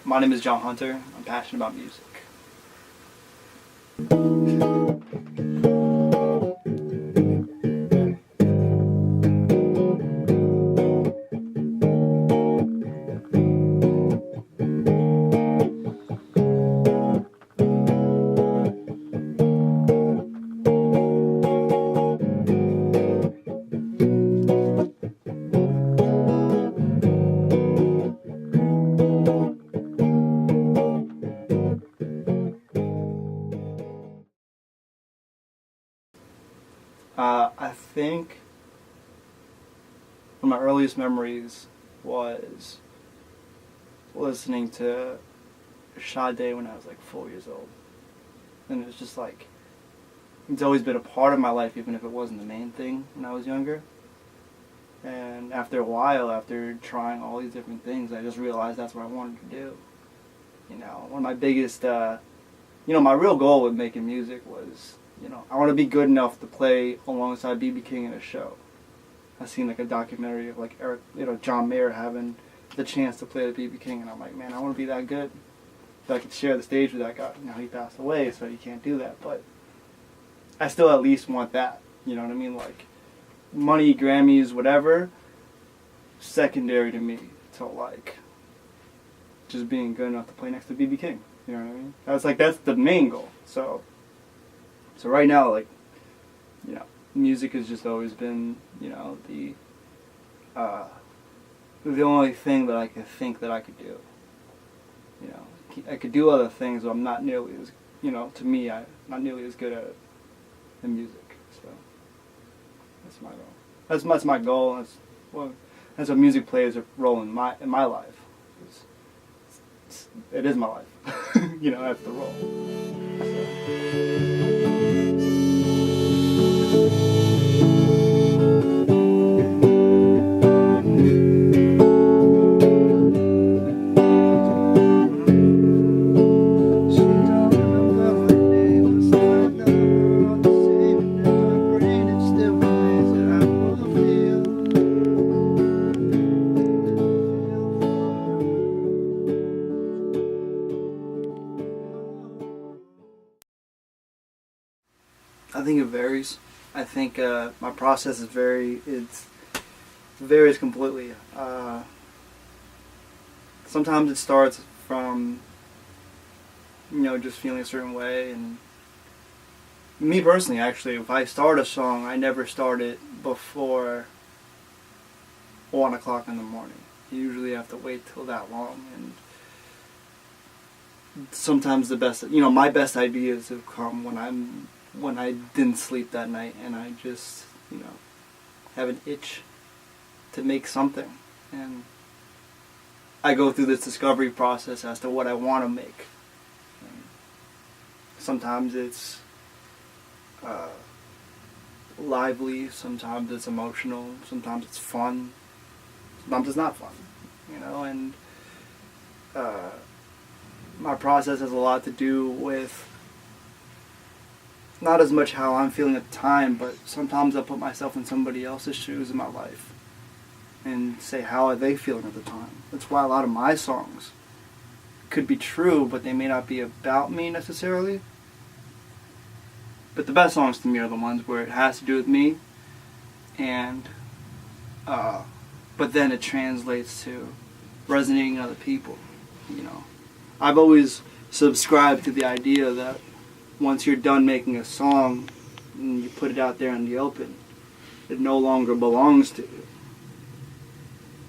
My name is John Hunter. I'm passionate about music. I think one of my earliest memories was listening to Sade when I was like 4 years old. And it was just like, it's always been a part of my life, even if it wasn't the main thing when I was younger. And after a while, after trying all these different things, I just realized that's what I wanted to do. You know, one of my biggest, my real goal with making music was, I want to be good enough to play alongside B.B. King in a show. I seen like a documentary of like John Mayer having the chance to play with B.B. King, and I'm like, man, I want to be that good. That I could share the stage with that guy. Now he passed away, so you can't do that, but I still at least want that. You know what I mean? Like, money, Grammys, whatever, secondary to me to like just being good enough to play next to B.B. King. You know what I mean? That's the main goal. So right now, like, music has just always been, the only thing that I could think that I could do. I could do other things, but I'm not nearly as, to me, I'm not nearly as good at music. So that's my goal. That's my goal. That's what music plays a role in my life. It is my life. That's the role. So. I think it varies. I think my process is it varies completely. Sometimes it starts from, just feeling a certain way. And me personally, actually, if I start a song, I never start it before 1 o'clock in the morning. You usually have to wait till that long. And sometimes my best ideas have come when I didn't sleep that night and I just, have an itch to make something. And I go through this discovery process as to what I want to make. And sometimes it's lively, sometimes it's emotional, sometimes it's fun, sometimes it's not fun, and my process has a lot to do with not as much how I'm feeling at the time, but sometimes I put myself in somebody else's shoes in my life and say, how are they feeling at the time? That's why a lot of my songs could be true, but they may not be about me necessarily. But the best songs to me are the ones where it has to do with me, and but then it translates to resonating with other people. I've always subscribed to the idea that once you're done making a song and you put it out there in the open, it no longer belongs to you.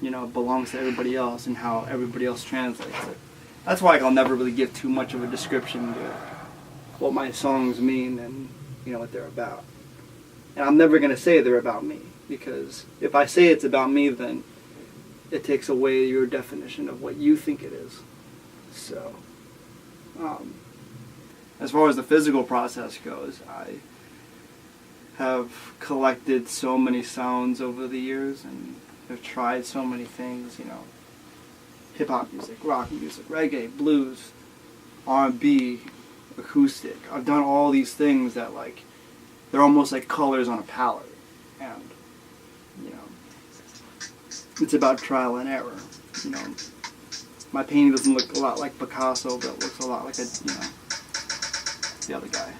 It belongs to everybody else and how everybody else translates it. That's why I'll never really give too much of a description to what my songs mean and what they're about. And I'm never going to say they're about me, because if I say it's about me, then it takes away your definition of what you think it is. So, as far as the physical process goes, I have collected so many sounds over the years and have tried so many things, hip-hop music, rock music, reggae, blues, R&B, acoustic. I've done all these things that, they're almost like colors on a palette. And, it's about trial and error, My painting doesn't look a lot like Picasso, but it looks a lot like the other guy.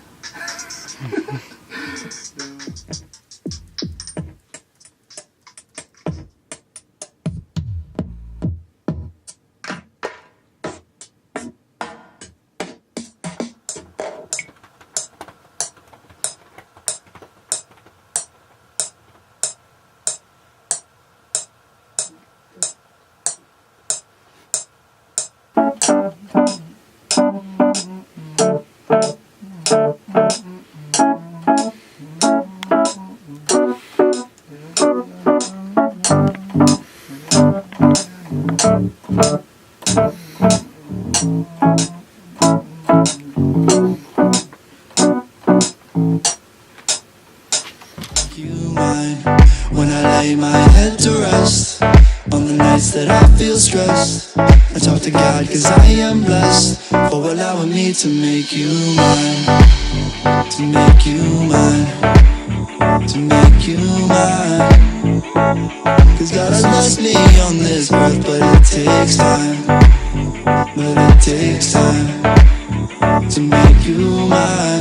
When I lay my head to rest, on the nights that I feel stressed, I talk to God cause I am blessed for allowing me to make you mine, to make you mine, to make you mine. Cause God has blessed me on this earth, but it takes time, but it takes time to make you mine.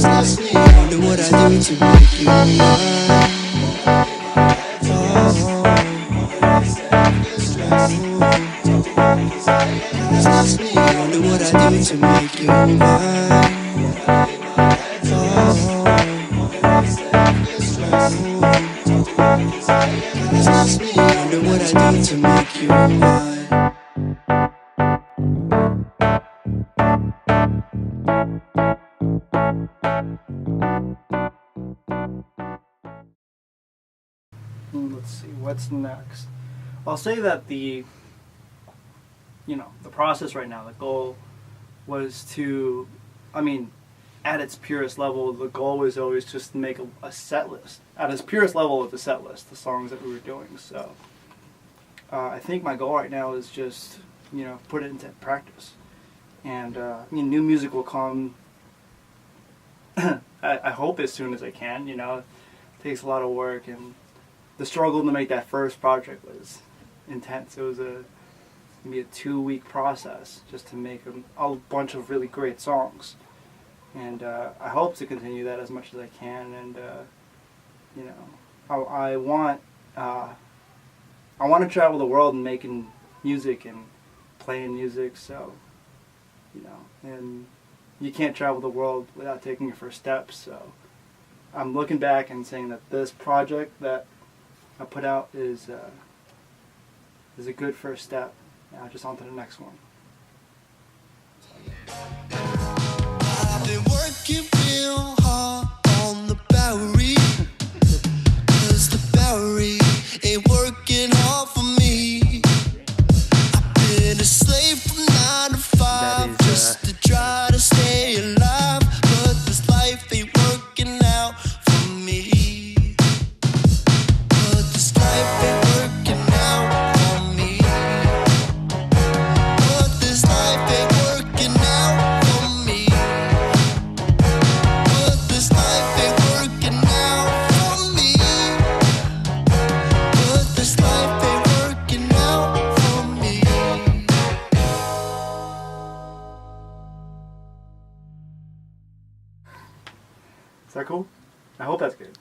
Wonder what I do to make you mine. Wonder what I do to make you mine. Wonder what I do to make you mine. Let's see, what's next? I'll say that the process right now, the goal was to, at its purest level, the goal was always just to make a set list. At its purest level of the set list, the songs that we were doing. So I think my goal right now is just, put it into practice. And new music will come, I hope as soon as I can, It takes a lot of work, and the struggle to make that first project was intense. It was maybe a 2-week process just to make a bunch of really great songs. And I hope to continue that as much as I can. And I want to travel the world and making music and playing music. So and you can't travel the world without taking your first steps. So I'm looking back and saying that this project that I put out is a good first step. Now just on to the next one. I've been working real hard on the Bowery, cause the Bowery ain't working hard for me. I've been a slave from 9 to 5 just to try to stay alive, but this life ain't working out for me. But this life ain't working out for me. But this life ain't working out for me. But this life ain't working out for me. But this life ain't working out for me. Is that cool? I hope that's good.